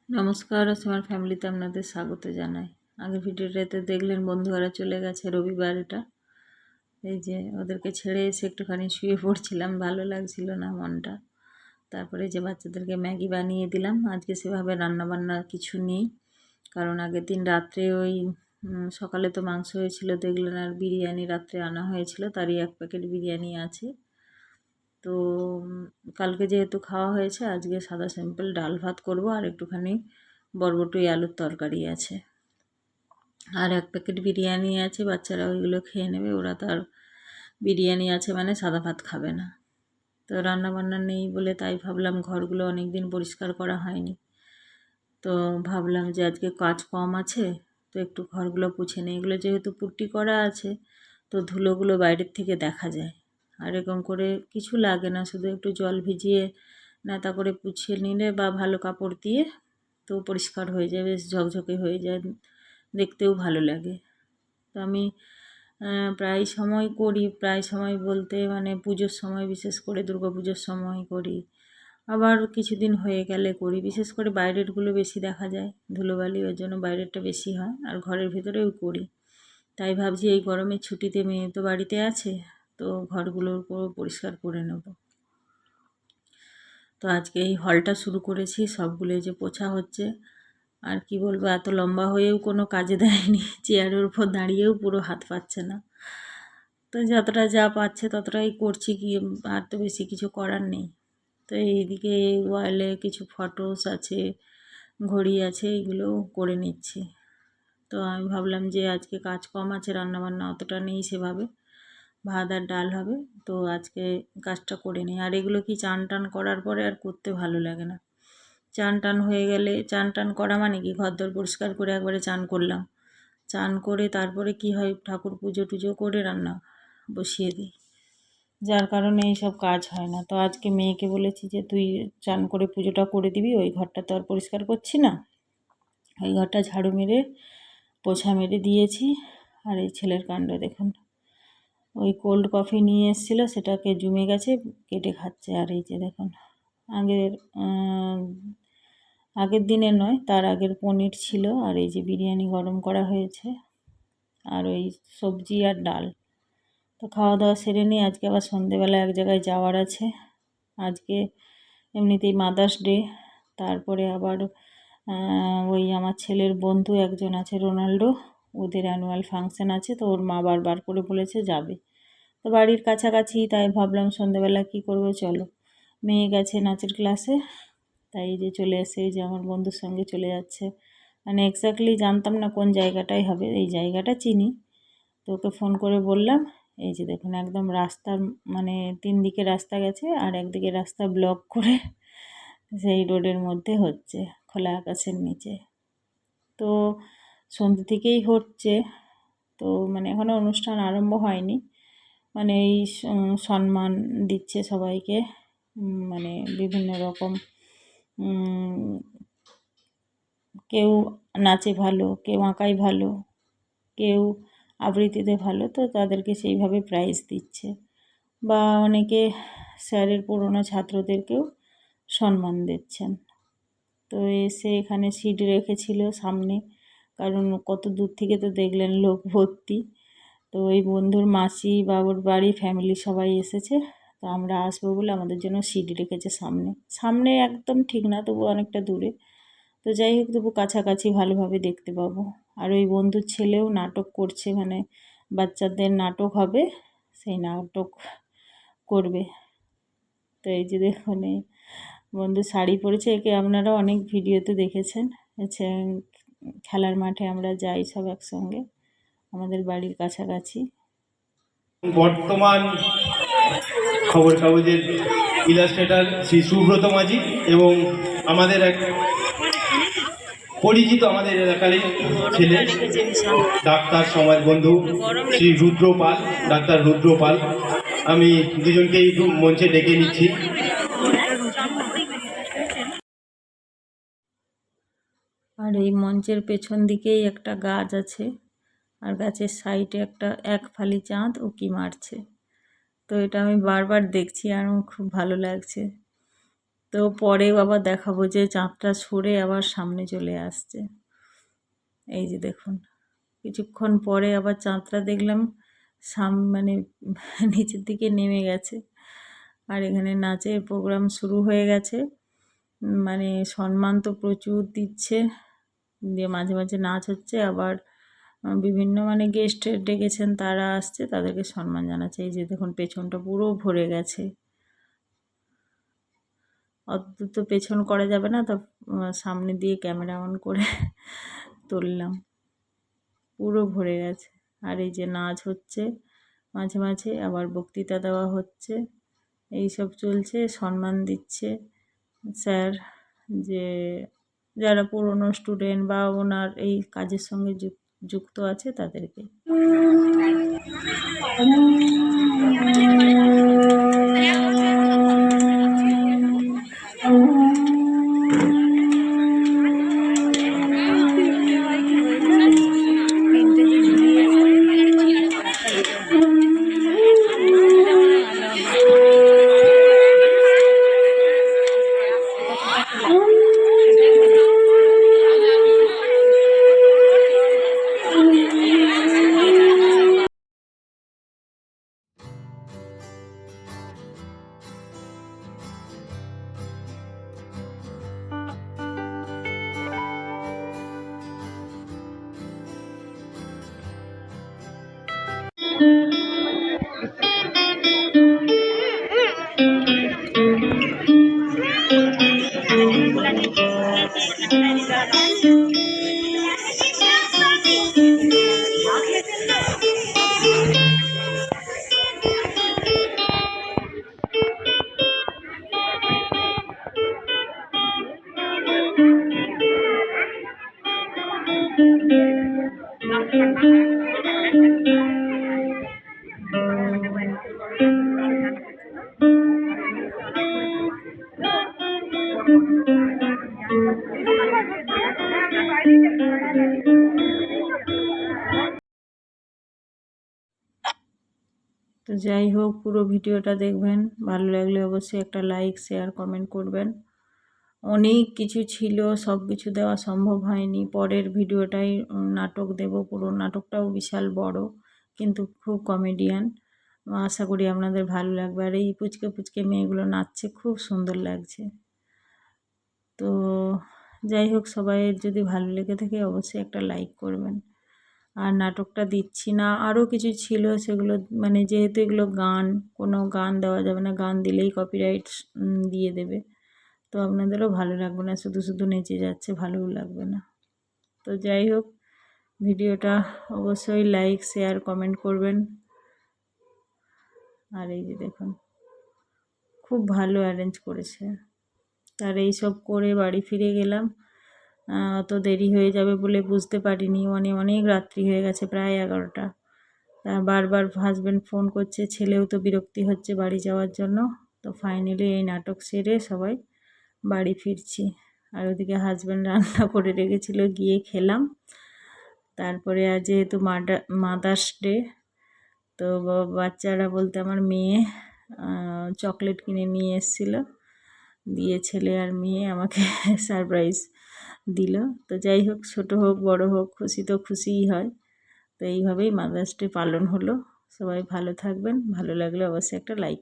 নমস্কার, আমার ফ্যামিলিতে আপনাদের স্বাগত জানাই। আগের ভিডিওটাতে দেখলেন বন্ধুরা চলে গেছে রবিবার এটা। এই যে ওদেরকে ছেড়ে এসে একটুখানি শুয়ে পড়ছিলাম, ভালো লাগছিল না মনটা। তারপরে যে বাচ্চাদেরকে ম্যাগি বানিয়ে দিলাম। আজকে সেভাবে রান্নাবান্না কিছু নেই, কারণ আগের দিন রাত্রে ওই সকালে তো মাংস হয়েছিল দেখলেন, আর বিরিয়ানি রাত্রে আনা হয়েছিল, তারই 1 প্যাকেট বিরিয়ানি আছে। তো কালকে যেহেতু খাওয়া হয়েছে, আজকে সাদা সিম্পল ডাল ভাত করব, আর একটুখানি বরবটি আলুর তরকারি আছে, আর 1 প্যাকেট বিরিয়ানি আছে। বাচ্চারা ওইগুলো খেয়ে নেবে, ওরা তো আর বিরিয়ানি আছে মানে সাদা ভাত খাবে না। তো রান্নাবান্না নেই বলে তাই ভাবলাম, ঘরগুলো অনেক দিন পরিষ্কার করা হয়নি, তো ভাবলাম যে আজকে কাজ কম আছে, তো একটু ঘরগুলো পুছে নিই। এগুলো যেহেতু পুট্টি করা আছে, তো ধুলোগুলো বাইরের থেকে দেখা যায়, আর এরকম করে কিছু লাগে না, শুধু একটু জল ভিজিয়ে নেতা করে পুছিয়ে নিলে বা ভালো কাপড় দিয়ে তো পরিষ্কার হয়ে যায়, বেশ ঝকঝকে হয়ে যায়, দেখতেও ভালো লাগে। তো আমি প্রায় সময় করি, প্রায় সময় বলতে মানে পুজোর সময়, বিশেষ করে দুর্গাপুজোর সময় করি, আবার কিছুদিন হয়ে গেলে করি। বিশেষ করে বাইরেরগুলো বেশি দেখা যায় ধুলোবালি, ওই জন্য বাইরেরটা বেশি হয়, আর ঘরের ভেতরেও করি। তাই ভাবছি এই গরমের ছুটিতে মেয়ে তো বাড়িতে আছে, তো ঘরগুলোর পরিষ্কার করে নেব। তো আজকে এই হলটা শুরু করেছি, সবগুলো যে পোছা হচ্ছে। আর কি বলবো, এত লম্বা হয়েও কোনো কাজে দেয়নি, চেয়ারের উপর দাঁড়িয়েও পুরো হাত পাচ্ছে না। তো যতটা যা পাচ্ছে ততটাই করছি, কি আর তো বেশি কিছু করার নেই। তো এইদিকে ওয়ালে কিছু ফটোস আছে, ঘড়ি আছে, এইগুলোও করে নিচ্ছি। তো আমি ভাবলাম যে আজকে কাজ কম আছে, রান্নাবান্না অতটা নেই সেভাবে, ভাত আর ডাল হবে, তো আজকে কাজটা করে নিই। আর এগুলো কি চান টান করার পরে আর করতে ভালো লাগে না। চান টান হয়ে গেলে, চান টান করা মানে কি ঘরদোর পরিষ্কার করে একবারে চান করলাম, চান করে তারপরে কি হয়, ঠাকুর পুজো টুজো করে রান্না বসিয়ে দিই, যার কারণে এইসব কাজ হয় না। তো আজকে মেয়েকে বলেছি যে তুই চান করে পুজোটা করে দিবি, ওই ঘরটা তো আর পরিষ্কার করছি না, ওই ঘরটা ঝাড়ু মেরে পোছা মেরে দিয়েছি। আর এই ছেলের কাণ্ড দেখুন, ওই কোল্ড কফি নিয়ে এসেছিলো, সেটাকে জমে গেছে, কেটে খাচ্ছে। আর এই যে দেখুন, আগের আগের দিনের নয়, তার আগের পনির ছিল, আর এই যে বিরিয়ানি গরম করা হয়েছে, আর ওই সবজি আর ডাল। তো খাওয়া দাওয়া সেরে নিয়ে আজকে আবার সন্ধেবেলা এক জায়গায় যাওয়ার আছে। আজকে এমনিতেই মাদার্স ডে, তারপরে আবার ওই আমার ছেলের বন্ধু একজন আছে রোনাল্ডো, ওদের অ্যানুয়াল ফাংশান আছে, তো ওর মা বারবার করে বলেছে যাবে। তো বাড়ির কাছাকাছি, তাই ভাবলাম সন্ধেবেলা কি করব, চলো। মেয়ে গেছে নাচের ক্লাসে, তাই যে চলে এসে যে আমার বন্ধুর সঙ্গে চলে যাচ্ছে। মানে এক্স্যাক্টলি জানতাম না কোন জায়গাটাই হবে, এই জায়গাটা চিনি, তো ওকে ফোন করে বললাম। এই যে দেখুন, একদম রাস্তার মানে 3 দিকে রাস্তা গেছে, আর একদিকে রাস্তা ব্লক করে সেই রোডের মধ্যে হচ্ছে, খোলা আকাশের নিচে। তো সন্ধ্যে থেকেই হচ্ছে, তো মানে এখনও অনুষ্ঠান আরম্ভ হয়নি, মানে এই সম্মান দিচ্ছে সবাইকে, মানে বিভিন্ন রকম, কেউ নাচে ভালো, কেউ আঁকায় ভালো, কেউ আবৃত্তিতে ভালো, তো তাদেরকে সেইভাবে প্রাইজ দিচ্ছে। বা অনেকে স্যারের পুরনো ছাত্রদেরকেও সম্মান দিচ্ছেন। তো এসে এখানে সিট রেখেছিল সামনে, কারণ কত দূর থেকে তো দেখলেন লোক ভর্তি। তো ওই বন্ধুর মাসি, বাবুর বাড়ি, ফ্যামিলি সবাই এসেছে, তো আমরা আসবো বলে আমাদের জন্য সিট রেখেছে সামনে। সামনে একদম ঠিক না, তবু অনেকটা দূরে। তো যাই হোক, তবু কাছাকাছি ভালোভাবে দেখতে পাবো। আর ওই বন্ধুর ছেলেও নাটক করছে, মানে বাচ্চাদের নাটক হবে, সেই নাটক করবে। তো এই যে দেখুন, এই বন্ধু শাড়ি পরেছে, একে আপনারা অনেক ভিডিওতে দেখেছেন। হচ্ছে খেলার মাঠে আমরা যাই সব একসঙ্গে, আমাদের বাড়ির কাছাকাছি। বর্তমান খবর কাগজের ইলাস্ট্রেটর শ্রী সুব্রত মাঝি এবং আমাদের এক পরিচিত আমাদের এলাকারই ছেলে ডাক্তার সমাজ বন্ধু শ্রী রুদ্র পাল, ডাক্তার রুদ্র পাল। আমি দুজনকেই মঞ্চে ডেকে নিচ্ছি। আর এই মঞ্চের পেছন দিকেই একটা গাছ আছে, আর গাছের সাইডে একটা 1 ফালি চাঁদ উঁকি মারছে। তো এটা আমি বারবার দেখছি আর আমার খুব ভালো লাগছে। তো তো পরে আবার দেখাবো যে চাঁদটা সরে আবার সামনে চলে আসছে। এই যে দেখুন, কিছুক্ষণ পরে আবার চাঁদটা দেখলাম মানে নিচের দিকে নেমে গেছে। আর এখানে নাচের প্রোগ্রাম শুরু হয়ে গেছে, মানে সম্মান তো প্রচুর দিচ্ছে, দিয়ে মাঝে মাঝে নাচ হচ্ছে, আবার বিভিন্ন মানে গেস্ট ডেকেছেন, তারা আসছে, তাদেরকে সম্মান জানাচ্ছে। এই যে দেখুন পেছনটা পুরো ভরে গেছে, অত তো পেছন করা যাবে না, তো সামনে দিয়ে ক্যামেরা অন করে তুললাম, পুরো ভরে গেছে। আর এই যে নাচ হচ্ছে মাঝে মাঝে, আবার বক্তৃতা দেওয়া হচ্ছে, এই সব চলছে, সম্মান দিচ্ছে স্যার, যে যারা পুরনো স্টুডেন্ট বা ওনার এই কাজের সঙ্গে যুক্ত আছে তাদেরকে। তো যাই হোক, পুরো ভিডিওটা দেখবেন, ভালো লাগলে অবশ্যই একটা লাইক শেয়ার কমেন্ট করবেন। অনেক কিছু ছিল, সব কিছু দেওয়া সম্ভব হয়নি, পরের ভিডিওটাই নাটক দেব, পুরো নাটকটাও বিশাল বড় কিন্তু খুব কমেডিয়ান, আশা করি আপনাদের ভালো লাগবে। আর এই পুচকে পুচকে মেয়েগুলো নাচছে, খুব সুন্দর লাগছে। তো যাই হোক, সবাই যদি ভালো লেগে থাকে অবশ্যই একটা লাইক করবেন। আর নাটকটা দিচ্ছি না, আরও কিছু ছিল সেগুলো, মানে যেহেতু এগুলো গান, কোনো গান দেওয়া যাবে না, গান দিলেই কপিরাইট দিয়ে দেবে, তো আপনাদেরও ভালো লাগবে না, শুধু শুধু নেচে যাচ্ছে, ভালোও লাগবে না। তো যাই হোক, ভিডিওটা অবশ্যই লাইক শেয়ার কমেন্ট করবেন। আর এই যে দেখুন, খুব ভালো অ্যারেঞ্জ করেছে। আর এই সব করে বাড়ি ফিরে গেলাম, অত দেরি হয়ে যাবে বলে বুঝতে পারিনি, অনেক রাত্রি হয়ে গেছে, প্রায় 11টা। বারবার হাজব্যান্ড ফোন করছে, ছেলেও তো বিরক্তি হচ্ছে বাড়ি যাওয়ার জন্য। তো ফাইনালি এই নাটক সেরে সবাই বাড়ি ফিরছি। আর ওদিকে হাজব্যান্ড রান্না করে রেখেছিল, গিয়ে খেলাম। তারপরে আজ যেহেতু মাদার্স ডে, তো বাচ্চারা বলতে আমার মেয়ে চকলেট কিনে নিয়ে এসেছিলো, দিয়ে ছেলে আর মেয়ে আমাকে সারপ্রাইজ দিল। তো যাই হোক, ছোট হোক বড় হোক, খুশি তো খুশিই হয়। তো এইভাবেই মাদার্স ডে পালন হলো। সবাই ভালো থাকবেন, ভালো লাগলে অবশ্যই একটা লাইক